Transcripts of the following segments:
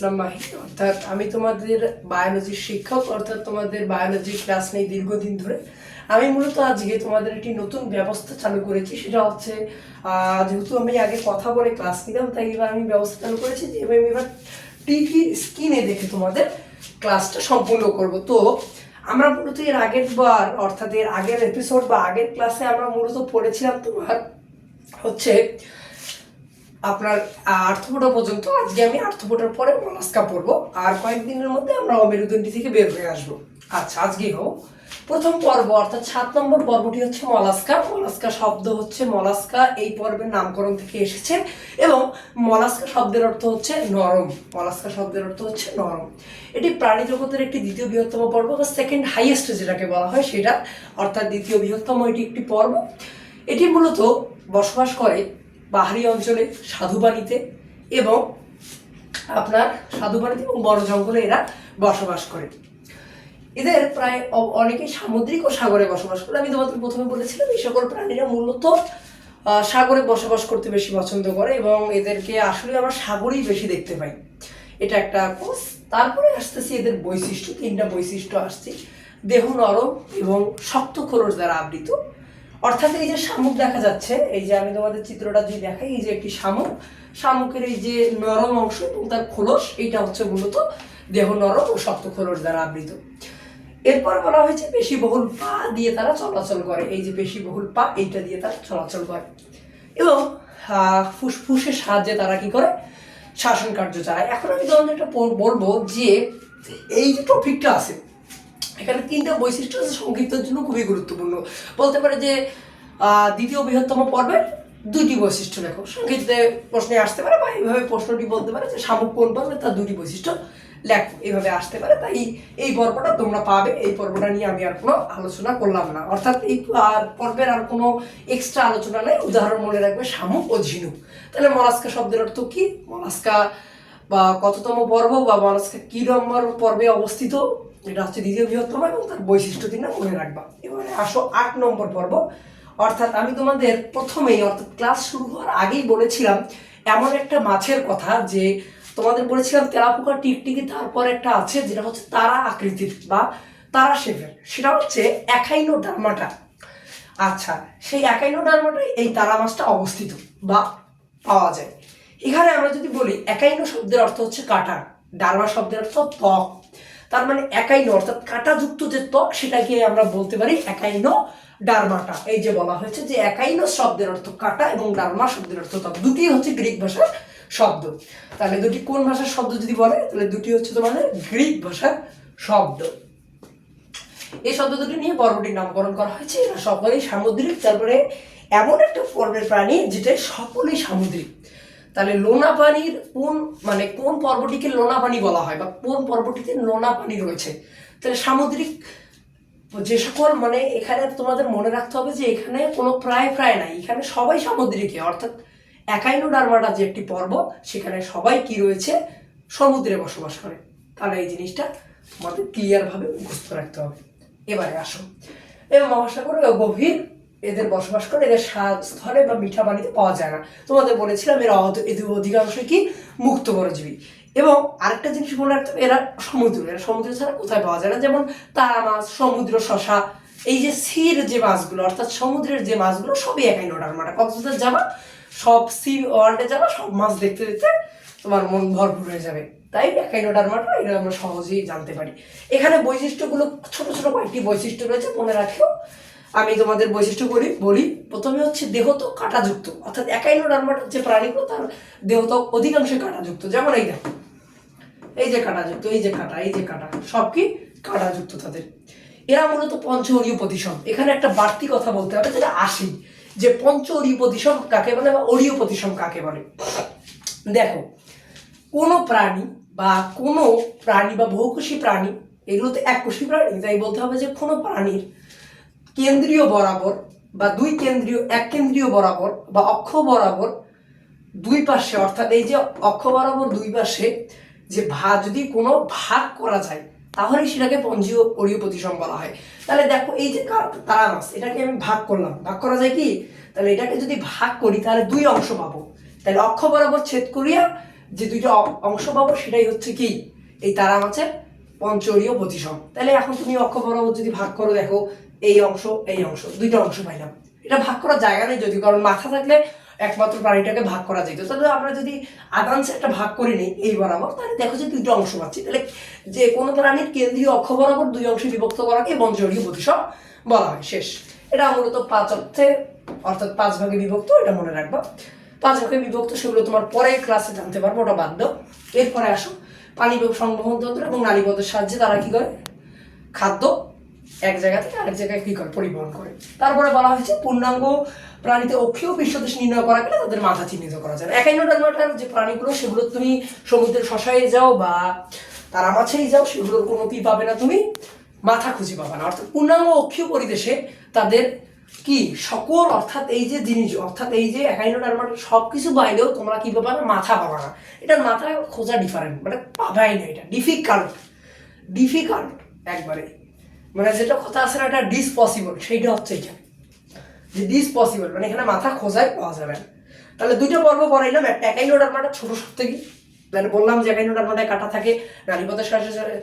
ইসলাম মাহি, অর্থাৎ আমি তোমাদের বায়োলজির শিক্ষক, অর্থাৎ তোমাদের বায়োলজি ক্লাস নেই দীর্ঘদিন ধরে। আমি মূলত আজকে তোমাদের একটি নতুন ব্যবস্থা চালু করেছি, সেটা হচ্ছে যেহেতু আমি আগে কথা বলে ক্লাস নিতাম, তাই এবার আমি ব্যবস্থা চালু করেছি যে আমি এবার টিভির স্ক্রিনে দেখে তোমাদের ক্লাসটা সম্পূর্ণ করব। তো আমরা মূলত এর আগের বার, অর্থাৎ এর আগের এপিসোড বা আগের ক্লাসে আমরা মূলত পড়েছিলাম তোমার হচ্ছে আপনার আর্থ্রোপোডা পর্যন্ত। আজকে আমি আর্থ্রোপোডার পরে মলাস্কা পড়বো, আর কয়েকদিনের মধ্যে আমরা অমেরুদণ্ডী থেকে বের হয়ে আসবো। আচ্ছা, আজকেই হোক প্রথম পর্ব, অর্থাৎ 7 নম্বর পর্বটি হচ্ছে মলাস্কা। মলাস্কা শব্দ হচ্ছে মলাস্কা এই পর্বের নামকরণ থেকে এসেছে, এবং মলাস্কা শব্দের অর্থ হচ্ছে নরম। মলাস্কা শব্দের অর্থ হচ্ছে নরম। এটি প্রাণী জগতের একটি দ্বিতীয় বৃহত্তম পর্ব বা সেকেন্ড হাইয়েস্ট যেটাকে বলা হয় সেটা, অর্থাৎ দ্বিতীয় বৃহত্তম এটি একটি পর্ব। এটি মূলত বসবাস করে পাহাড়ি অঞ্চলে, স্বাদুপানিতে এবং আপনার স্বাদুপানিতে এবং বড় জঙ্গলে এরা বসবাস করে। এদের প্রায় অনেকেই সামুদ্রিক ও সাগরে বসবাস করে। আমি তোমাদের প্রথমে বলেছিলাম এই সকল প্রাণীরা মূলত সাগরে বসবাস করতে বেশি পছন্দ করে, এবং এদেরকে আসলে আমরা সাগরেই বেশি দেখতে পাই। এটা একটা কোষ। তারপরে আসতেছি এদের বৈশিষ্ট্য, 3টা বৈশিষ্ট্য আসছে। দেহ নরম এবং শক্ত খোলস দ্বারা আবৃত, অর্থাৎ এই যে শামুক দেখা যাচ্ছে, এই যে আমি তোমাদের চিত্রটা যদি দেখাই, এই যে একটি শামুক, শামুকের এই যে নরম অংশ এবং তার খোলস, এইটা হচ্ছে মূলত দেহ নরম ও শক্ত খোলস দ্বারা আবৃত। এরপর বলা হয়েছে পেশিবহুল পা দিয়ে তারা চলাচল করে। এই যে পেশিবহুল পা, এইটা দিয়ে তারা চলাচল করে, এবং ফুসফুসের সাহায্যে তারা কি করে, শাসন কার্য চালায়। এখন আমি তোমাদের একটা বলবো যে এই যে টপিকটা আছে, এখানে 3টা বৈশিষ্ট্য সংক্ষিপ্তের জন্য খুবই গুরুত্বপূর্ণ। বলতে পারে যে দ্বিতীয় বৃহত্তম পর্বের 2টি বৈশিষ্ট্য লেখো। সংক্ষিপ্তে প্রশ্নে আসতে পারে, বা এইভাবে প্রশ্নটি বলতে পারে যে শামুক কোন পর্বে তার 2টি বৈশিষ্ট্য লেখো, এইভাবে আসতে পারে। তাই এই পর্বটা তোমরা পাবে। এই পর্বটা নিয়ে আমি আর কোনো আলোচনা করলাম না, অর্থাৎ এই পর্বের আর কোনো এক্সট্রা আলোচনা নেই। উদাহরণ মনে রাখবে শামুক ও ঝিনুক। তাহলে মলাস্কা শব্দের অর্থ কি, মলাস্কা বা কততম পর্ব বা মলাস্কা কি নম্বর পর্বে অবস্থিত, এটা হচ্ছে দ্বিতীয় বৃহত্তম, এবং তার বৈশিষ্ট্য 3টা মনে রাখবা। এবারে আসো 8 নম্বর পর্ব, অর্থাৎ আমি তোমাদের প্রথমেই, অর্থাৎ ক্লাস শুরু হওয়ার আগেই বলেছিলাম এমন একটা মাছের কথা, যে তোমাদের বলেছিলাম তেলাপোকা, টিকটিকি, তারপর একটা আছে যেটা হচ্ছে তারা আকৃতির বা তারা শেপের, সেটা হচ্ছে একাইনোডার্মাটা। আচ্ছা, সেই একাইনোডার্মাটাই এই তারা মাছটা অবস্থিত বা পাওয়া যায়। এখানে আমরা যদি বলি একাইনো শব্দের অর্থ হচ্ছে কাটা, ডার্মা শব্দের অর্থ ত্বক, তার মানে একাইনো অর্থাৎ কাঁটাযুক্ত যে ত্বক, সেটাকে আমরা বলতে পারি একাইনো ডার্মাটা। এই যে বলা হয়েছে যে একাইনো শব্দের অর্থ কাটা এবং ডার্মা শব্দের অর্থ ত্বক, দুটি হচ্ছে গ্রিক ভাষার শব্দ। তাহলে দুটি কোন ভাষার শব্দ যদি বলে, তাহলে দুটি হচ্ছে তোমাদের গ্রিক ভাষার শব্দ। এই শব্দ দুটি নিয়ে পর্বটির নামকরণ করা হয়েছে। এরা সকলেই সামুদ্রিক। তারপরে এমন একটা পর্বের প্রাণী যেটা সকলেই সামুদ্রিক। তাহলে লোনা পানির কোন পর্বটিকে লোনা পানি বলা হয়, বা কোন পর্বটিতে লোনা পানি রয়েছে, তাহলে সামুদ্রিক যে সকল, এখানে তোমাদের মনে রাখতে হবে যে এখানে কোনো প্রায় নাই, এখানে সবাই সামুদ্রিকে, অর্থাৎ একাইনোডার্মাটা যে একটি পর্ব, সেখানে সবাই কি রয়েছে, সমুদ্রে বসবাস করে। তাহলে এই জিনিসটা আমাদের ক্লিয়ার ভাবে মুখস্থ রাখতে হবে। এবারে আসো, এবং মহাসাগর গভীর এদের বসবাস করে, এদের স্থলে বা মিঠা পানিতে পাওয়া যায় না। তোমাদের বলেছিলাম এদের অধিকাংশই কি মুক্ত পরজীবী। এবং আরেকটা জিনিস মনে রাখতে হবে, এরা সমুদ্র ছাড়া কোথায় পাওয়া যায় না, যেমন তারা মাছ, সমুদ্র শসা, এই যে সির যে মাছগুলো, অর্থাৎ সমুদ্রের যে মাছগুলো, সবই একাইনোডার্মাটা। কক্সবাজার যাবা, সব সি ওয়ার্ল্ডে যাবা, সব মাছ দেখতে দেখতে তোমার মন ভরপুর হয়ে যাবে। তাই একাইনোডার্মাটা এটা আমরা সহজেই জানতে পারি। এখানে বৈশিষ্ট্যগুলো ছোট ছোট কয়েকটি বৈশিষ্ট্য রয়েছে, মনে রাখো। আমি তোমাদের বৈশিষ্ট্য বলি। প্রথমে হচ্ছে দেহত্বক কাঁটাযুক্ত, অর্থাৎ একাইনোডার্মাটার যে প্রাণীগুলো তার দেহত্বক অধিকাংশই কাঁটাযুক্ত। যেমন এই দেখো, এই যে কাঁটাযুক্ত, এই যে কাঁটা, সব কি কাঁটাযুক্ত তাদের। এরা মূলত পঞ্চ অরীয় প্রতিসম। এখানে একটা বাড়তি কথা বলতে হবে, যেটা আসি যে পঞ্চ অরীয় প্রতিসম কাকে বলে বা অরীয় প্রতিসম কাকে বলে। দেখো, কোনো প্রাণী বা বহুকোষী প্রাণী, এগুলো তো এককোষী প্রাণী, তাই বলতে হবে যে কোনো প্রাণীর কেন্দ্রীয় বরাবর বা এক কেন্দ্রীয় বরাবর বা অক্ষ বরাবর দুই পাশে, অর্থাৎ এই যে অক্ষ বরাবর দুই পাশে যে যদি কোনো ভাগ করা যায়, তাহলে সেটাকে পঞ্জীয় অরীয় প্রতিসম বলা হয়। তাহলে দেখো, এই যে তারা মাছ, এটাকে আমি ভাগ করলাম, ভাগ করা যায় কি, তাহলে এটাকে যদি ভাগ করি তাহলে 2 অংশ পাবো। তাহলে অক্ষ বরাবর ছেদ করিয়া যে দুইটা অংশ পাবো সেটাই হচ্ছে কি এই তারা মাছের পঞ্চরীয় প্রতিসম। তাহলে এখন তুমি অক্ষ বরাবর যদি ভাগ করো, দেখো এই অংশ দুইটা অংশ পাইলাম। এটা ভাগ করার জায়গা নেই যদি, কারণ মাথা থাকলে একমাত্র প্রাণীটাকে ভাগ করা যেত। তাহলে আমরা যদি আদাংশে একটা ভাগ করে নিই এই বরাবর, তাহলে দেখো যে দুইটা অংশ পাচ্ছি। তাহলে যে কোনো প্রাণীর কেন্দ্রীয় অক্ষ বরাবর দুই অংশে বিভক্ত করাকে পঞ্চরীয় প্রতিসম বলা হয়। শেষ। এটা মূলত 5 অর্থে, অর্থাৎ 5 ভাগে বিভক্ত, এটা মনে রাখবা। 5 ভাগে বিভক্ত, সেগুলো তোমার পরের ক্লাসে জানতে পারবো, ওটা বাদ দাও। এরপরে আসো, পানি সংবহন তন্ত্র এবং নালীপথের সাহায্যে তারা কি করে, খাদ্য এক জায়গা থেকে আরেক জায়গায় কি করে, পরিবহন করে। তারপরে বলা হয়েছে পূর্ণাঙ্গ প্রাণীতে অক্ষীয় পৃষ্ঠদেশ নির্ণয় করা গেলে তাদের মাথা চিহ্নিত করা যায়। একাইনোডার্মাটার যে প্রাণীগুলো, সেগুলো তুমি সমুদ্রের শশায় যাও বা তারা মাছেই যাও, সেগুলোর কোনো কি পাবে না, তুমি মাথা খুঁজে পাবে না। অর্থাৎ পূর্ণাঙ্গ অক্ষীয় পরিদেশে তাদের কি সকল, অর্থাৎ এই যে জিনিস, অর্থাৎ এই যে একাইনোডার্মাটার সব কিছু বাইরেও তোমরা কি পাবা না, মাথা পাবা না। এটার মাথা খোঁজা ডিফারেন্ট, মানে পাবাই না, এটা ডিফিকাল্ট একবারে। মানে যেটা কথা আছে না, এটা ডিসপসিবল, সেইটা হচ্ছে এখানে যে ডিসপসিবল, মানে এখানে মাথা খোঁজাই পাওয়া যাবে না। তাহলে দুইটা পর্ব পড়াইলাম, একটা একাইনোডার্মাটা ছোট সব থেকে, মানে বললাম যে একাইনোডার্মাটায় কাটা থাকে, নালীপথের সাহায্যে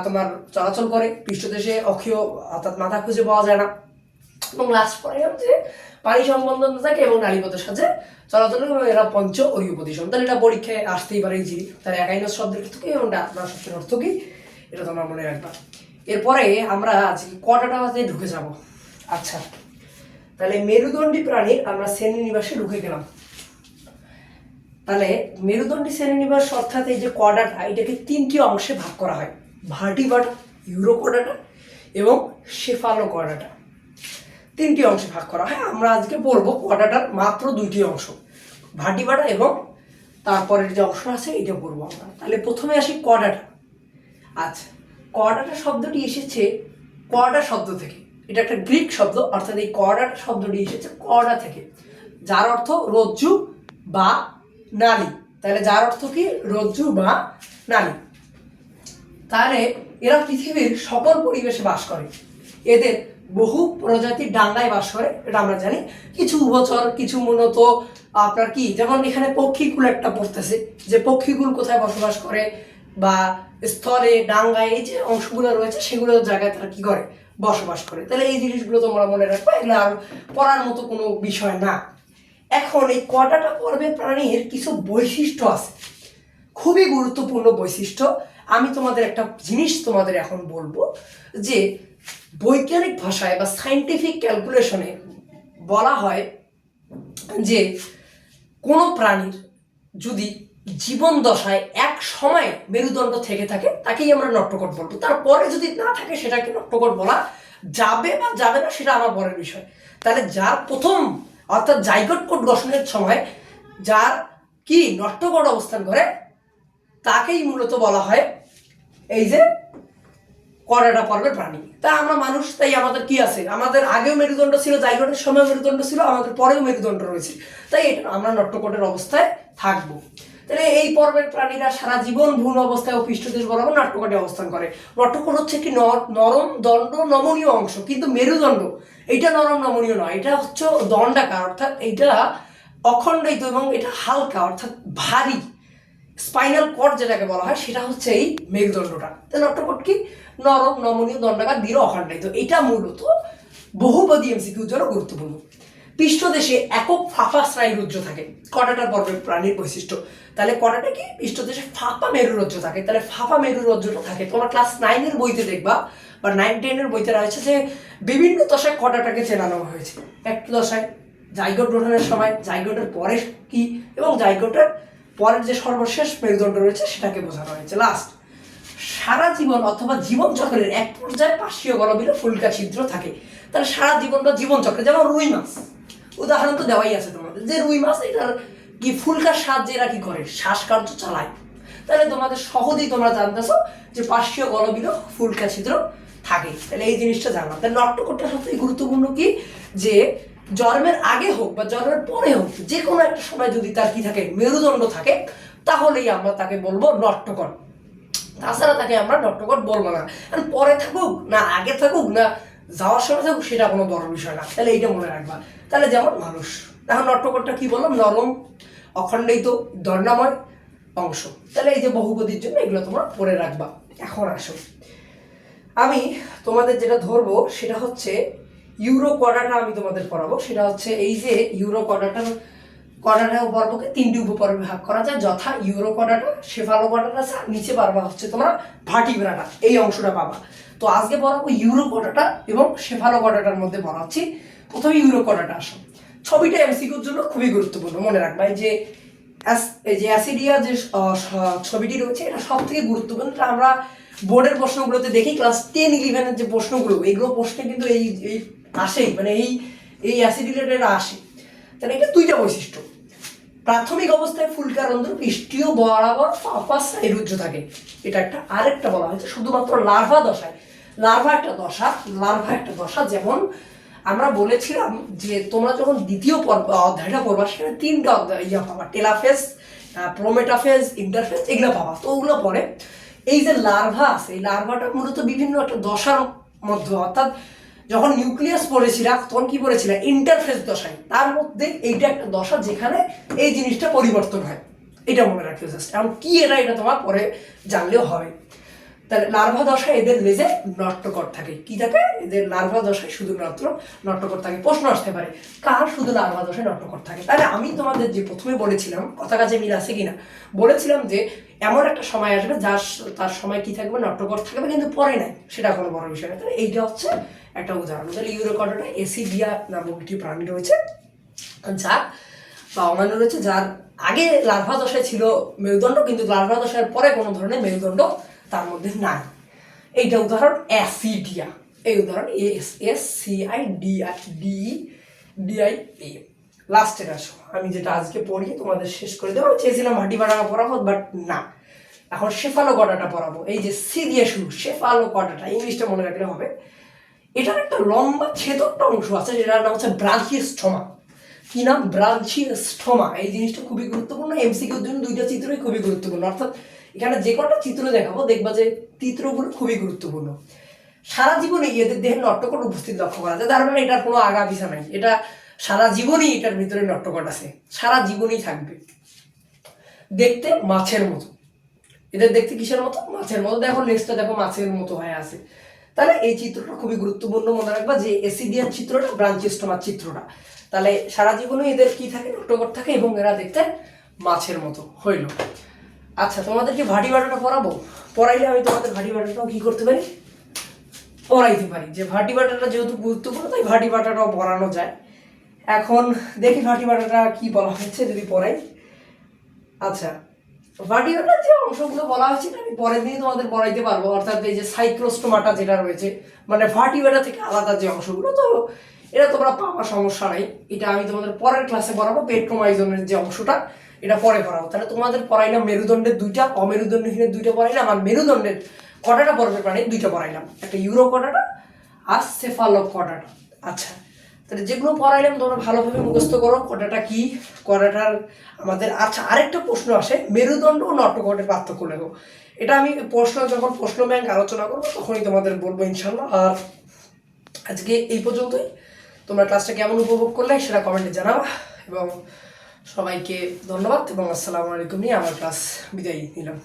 তোমার চলাচল করে, পৃষ্ঠদেশে অক্ষীয় অর্থাৎ মাথা খুঁজে পাওয়া যায় না। এবং লাস্ট পড়াইলাম যে পানি সম্বন্ধন থাকে এবং নালীপথের সাহায্যে চলাচল করে, এরা পঞ্চ অরীয় প্রতিসম। তাহলে এটা পরীক্ষায় আসতেই পারে ইজিলি। তাহলে একাইনোস শব্দের অর্থ কি এবং ডাকনাস শব্দের অর্থ কি, এটা তোমরা মনে রাখবা। এরপরে আমরা আজকে কটাটাতে ঢুকে যাব। আচ্ছা, তাহলে মেরুদণ্ডী প্রাণীর আমরা শ্রেণীনিবাসে ঢুকে গেলাম। তাহলে মেরুদণ্ডী শ্রেণীনিবাস অর্থাৎ এই যে কর্ডাটা, এটাকে 3টি অংশে ভাগ করা হয়, ভার্টিব্রাটা, ইউরোকর্ডাটা এবং সেফালোকর্ডাটা। 3টি অংশে ভাগ করা হয়। আমরা আজকে পড়বো কর্ডাটার মাত্র 2টি অংশ, ভার্টিব্রাটা এবং তারপরের যে অংশ আছে এটা পড়বো আমরা। তাহলে প্রথমে আসি কর্ডাটা। আচ্ছা, কর্ডাটা শব্দটি এসেছে কর্ডা শব্দ থেকে। এটা একটা গ্রিক শব্দ, অর্থাৎ এই কর্ডাটা শব্দটি এসেছে কর্ডা থেকে, যার অর্থ রজ্জু বা নালী। তাহলে যার অর্থ কি, রজ্জু বা নালী। তাহলে এরা পৃথিবীর সকল পরিবেশে বাস করে। এদের বহু প্রজাতির ডাঙ্গায় বাস করে, এটা আমরা জানি। কিছু উভচর, কিছু মূলত আপনার কি, যেমন এখানে পক্ষীকুল একটা পড়তেছে, যে পক্ষীকুল কোথায় বসবাস করে বা স্থলে, ডাঙ্গায়, এই যে অংশগুলো রয়েছে সেগুলো জায়গায় তারা কি করে, বসবাস করে। তাহলে এই জিনিসগুলো তোমরা মনে রাখবে, এগুলো আর পড়ার মতো কোনো বিষয় না। এখন এই কটাটা পর্বের প্রাণীর কিছু বৈশিষ্ট্য আছে, খুবই গুরুত্বপূর্ণ বৈশিষ্ট্য। আমি তোমাদের একটা জিনিস তোমাদের এখন বলবো, যে বৈজ্ঞানিক ভাষায় বা সায়েন্টিফিক ক্যালকুলেশনে বলা হয় যে কোনো প্রাণীর যদি জীবন দশায় এক সময় মেরুদণ্ড থেকে থাকে, তাকেই আমরা নট্যকট বলবো। তারপরে যদি না থাকে, সেটাকে নট্যকট বলা যাবে বা যাবে না, সেটা আমার পরের বিষয়। তাহলে যার প্রথম, অর্থাৎ জাইগোট কোট গঠনের সময় যার কি নট্যকট অবস্থান করে, তাকেই মূলত বলা হয় এই যে কর্ডাটা পর্বের প্রাণী। তা আমরা মানুষ, তাই আমাদের কি আছে, আমাদের আগেও মেরুদণ্ড ছিল, জাইগোটের সময় মেরুদণ্ড ছিল, আমাদের পরেও মেরুদণ্ড রয়েছে, তাই এটা আমরা নট্যকটের অবস্থায় থাকবো। তাহলে এই পর্বের প্রাণীরা সারা জীবন ভ্রূণ অবস্থায় ও পৃষ্ঠদেশ বরাবর নাট্যকটে অবস্থান করে। নট্যকট হচ্ছে একটি নরম দণ্ড নমনীয় অংশ, কিন্তু মেরুদণ্ড এটা নরম নমনীয় নয়, এটা হচ্ছে দণ্ডাকার, অর্থাৎ এটা অখণ্ডিত এবং এটা হালকা, অর্থাৎ ভারী। স্পাইনাল কর্ড যেটাকে বলা হয়, সেটা হচ্ছে এই মেরুদণ্ডটা। তো নট্যকট কি, নরম নমনীয় দণ্ডাকার দৃঢ় অখণ্ডিত। এটা মূলত বহুপদী এমসিকিউর জন্য গুরুত্বপূর্ণ। পৃষ্ঠদেশে একক ফাঁপা স্নায়ুরজ্জ থাকে, কটাটার পর্বের প্রাণীর বৈশিষ্ট্য। তাহলে কটাটা কি, পৃষ্ঠদেশে ফাঁপা মেরুরজ্জ থাকে। তাহলে ফাঁপা মেরুরজ্জটা থাকে, তোমরা ক্লাস 9-এর বইতে দেখবা বা 9-10-এর বইতে রয়েছে যে বিভিন্ন দশায় কটাটাকে চেনানো হয়েছে। একটি দশায় জাইগোট গঠনের সময়, জাইগোটের পরে কি, এবং জাইগোটের পরের যে সর্বশেষ মেরুদণ্ড রয়েছে সেটাকে বোঝানো হয়েছে লাস্ট। সারা জীবন অথবা জীবন চক্রের এক পর্যায়ে পার্শ্বীয় গলবিলে ফুলকা ছিদ্র থাকে। তাহলে সারা জীবন বা জীবন চক্রে, যেমন রুই মাছ উদাহরণ তো দেওয়াই আছে তোমাদের, যে রুই মাছ এটার কি ফুলকার সাহায্যে এরা কি করে, শ্বাসকার্য চালায়। তাহলে তোমাদের সহজেই তোমরা জানতেছো যে পার্শ্বীয় গলবিলে ফুলকা ছিদ্র থাকে। তাহলে এই জিনিসটা জানলাম। তাহলে নট্যকটটা সবথেকে গুরুত্বপূর্ণ কি, যে জন্মের আগে হোক বা জন্মের পরে হোক, যে কোনো একটা সময় যদি তার কি থাকে, মেরুদণ্ড থাকে, তাহলেই আমরা তাকে বলবো নট্যকট। তাছাড়া তাকে আমরা নট্যকট বলবো না। পরে থাকুক না আগে থাকুক না যাওয়ার সময় থাকুক, সেটা কোনো বড় বিষয় না। তাহলে এইটা মনে রাখবা। তাহলে যেমন মানুষ, এখন নট্যকটটা কি বললাম, নরম অখণ্ডিত দণ্ডাময় অংশ। তাহলে এই যে বহুপদীর জন্য এগুলো তোমরা পড়ে রাখবা। এখন আসো, আমি তোমাদের যেটা ধরবো সেটা হচ্ছে ইউরো কোয়াড্রাটা আমি তোমাদের পড়াবো। সেটা হচ্ছে এই যে ইউরো কোয়াড্রাটা পর্বকে তিনটি উপপর্বে ভাগ করা যায়, যথা ইউরো কোয়াড্রাটা, সেফালো কোয়াড্রাটা, নিচে পারবা হচ্ছে তোমরা ভার্টিব্রাটা, এই অংশটা পাবা। তো আজকে পড়াবো ইউরো কোয়াড্রাটা এবং সেফালো কোয়াড্রাটার মধ্যে পড়াচ্ছি। প্রথমে ইউরো কোয়াড্রাটা আসো। ছবিটা এমসিকিউর জন্য খুবই গুরুত্বপূর্ণ, মনে রাখবা। এই যে অ্যাসিডিয়া যে ছবিটি রয়েছে এটা সব থেকে গুরুত্বপূর্ণ। আমরা বোর্ডের প্রশ্নগুলোতে দেখি, ক্লাস 10-11-এর যে প্রশ্নগুলো, এইগুলো প্রশ্নে কিন্তু এই আসেই, মানে এই অ্যাসিড রিলেটেড আসে। তাহলে এটা দুইটা বৈশিষ্ট্য। প্রাথমিক অবস্থায় ফুলকারন্ধ্র পৃষ্ঠীয় বরাবর ফাঁপা সাইরুজ্য থাকে, এটা একটা। আরেকটা বলা হয়েছে শুধুমাত্র লার্ভা দশায়। লার্ভা একটা দশা। যেমন আমরা বলেছিলাম যে তোমরা যখন দ্বিতীয় অধ্যায়টা পড়বা সেখানে 3টা অধ্যায় পাবা, টেলাফেজ, প্রোমেটাফেজ, ইন্টারফেজ, এগুলো পাবা। তো ওগুলো পরে এই যে লার্ভা আছে, এই লার্ভাটা মূলত বিভিন্ন একটা দশার মধ্যে, অর্থাৎ যখন নিউক্লিয়াস পড়েছিলাম তখন কি পড়েছিলাম, ইন্টারফেস দশায়। তার মধ্যে এইটা একটা দশা যেখানে এই জিনিসটা পরিবর্তন হয়, এটা মনে রাখতে জাস্ট। এখন কি এটা তোমার পরে জানলেও হবে। তাহলে লার্ভা দশায় এদের লেজে নট্যকর থাকে। কি থাকে? এদের লার্ভা দশায় শুধুমাত্র নট্যকর থাকে। প্রশ্ন আসতে পারে কার শুধু লার্ভা দশায় নট্যকর থাকে। তাহলে আমি তোমাদের যে প্রথমে বলেছিলাম, কথা কাজে মিল আছে কিনা, বলেছিলাম যে এমন একটা সময় আসবে তার সময় কি থাকবে, নট্যকর থাকবে, কিন্তু পরে নাই, সেটা কোনো বড় বিষয় না। তাহলে এইটা হচ্ছে একটা উদাহরণ। তাহলে ইউরোকর্ডাটা এসিডিয়া নামক একটি প্রাণী রয়েছে, যার বা অন্যান্য রয়েছে, যার আগে লার্ভা দশায় ছিল মেরুদণ্ড, কিন্তু লার্ভা দশার পরে কোনো ধরনের মেরুদণ্ড তার মধ্যে নাই। এইটা উদাহরণ অ্যাসিডিয়া। এই উদাহরণ ASCIDIA। লাস্টের আসো, আমি যেটা আজকে পড়ি তোমাদের শেষ করে দেবো। চেয়েছিলাম ভার্টিব্রাটা পড়াবো, বাট না, এখন সেফালোকডাটা পড়াবো। এই যে সি দিয়ে শুরু, সেফালোকডাটা, ইংলিশটা মনে রাখলে হবে। এটার একটা লম্বা ছেদকটা অংশ আছে যেটার নাম হচ্ছে ব্রাঞ্চিওস্টোমা। কি নাম? ব্রাঞ্চিওস্টোমা। এই জিনিসটা খুবই গুরুত্বপূর্ণ, এমসিকিউর জন্য দুইটা চিত্রই খুবই গুরুত্বপূর্ণ। অর্থাৎ এখানে যে কটা চিত্র দেখাবো দেখবা যে চিত্রগুলো খুবই গুরুত্বপূর্ণ। সারা জীবনে এদের দেহের নট্যকট উপস্থিত লক্ষ্য করা যায়, তার মানে এটার কোনো আগা পিছা নাই, এটা সারা জীবনই এটার ভিতরে নট্যকট আছে, সারা জীবনই থাকবে। দেখতে মাছের মতো, এদের দেখতে কিসের মতো? মাছের মতো। দেখো লেজটা দেখো মাছের মতো হয়ে আছে। তাহলে এই চিত্রটা খুবই গুরুত্বপূর্ণ, মনে রাখবা যে এসিডিয়ার চিত্রটা, ব্রাঞ্চিওস্টোমার চিত্রটা। তাহলে সারা জীবনে এদের কি থাকে? নট্যকট থাকে, এবং এরা দেখতে মাছের মতো হইল। আচ্ছা, তোমাদেরকে ভার্টিব্রাটাটা পড়াবো। পড়াইলে আমি তোমাদের ভার্টিব্রাটাটাও কি করতে পারি? পড়াইতে পারি। যে ভার্টিব্রাটাটা যেহেতু গুরুত্বপূর্ণ, তাই ভার্টিব্রাটাটাও পড়ানো যায়। এখন দেখি ভার্টিব্রাটাটা কি বলা হয়েছে, যদি পড়াই। আচ্ছা, ভার্টিব্রাটার যে অংশগুলো বলা হয়েছে আমি পরের দিনই তোমাদের পড়াইতে পারবো। অর্থাৎ এই যে সাইক্লোস্টোমাটা যেটা রয়েছে, মানে ভার্টিব্রাটা থেকে আলাদা যে অংশগুলো, তো এটা তোমরা পাওয়ার সমস্যা নাই। এটা আমি তোমাদের পরের ক্লাসে পড়াবো। পেট্রোমাইজনের যে অংশটা, এটা পরে পড়াবো। তাহলে তোমাদের পড়াইলাম মেরুদণ্ডের দুইটা, অমেরুদণ্ডহীনের দুইটা পড়াইলাম, আর মেরুদণ্ডের কটাটা পর্বের প্রাণীর দুইটা পড়াইলাম, একটা ইউরো কটাটা আর সেফালো কটাটা। আচ্ছা, তাহলে যেগুলো পড়াইলাম তোমরা ভালোভাবে মুখস্থ করো। কটাটা কি, কটাটার আমাদের। আচ্ছা, আরেকটা প্রশ্ন আসে, মেরুদণ্ড ও নট্যকটের পার্থক্য লেখো। এটা আমি যখন প্রশ্ন ব্যাংক আলোচনা করবো তখনই তোমাদের বলবো ইনশাল্লাহ। আর আজকে এই পর্যন্তই। তোমরা ক্লাসটা কেমন উপভোগ করলে সেটা কমেন্টে জানাবা, এবং সবাইকে ধন্যবাদ এবং আসসালামু আলাইকুম নিয়ে আমার ক্লাস বিদায় নিলাম।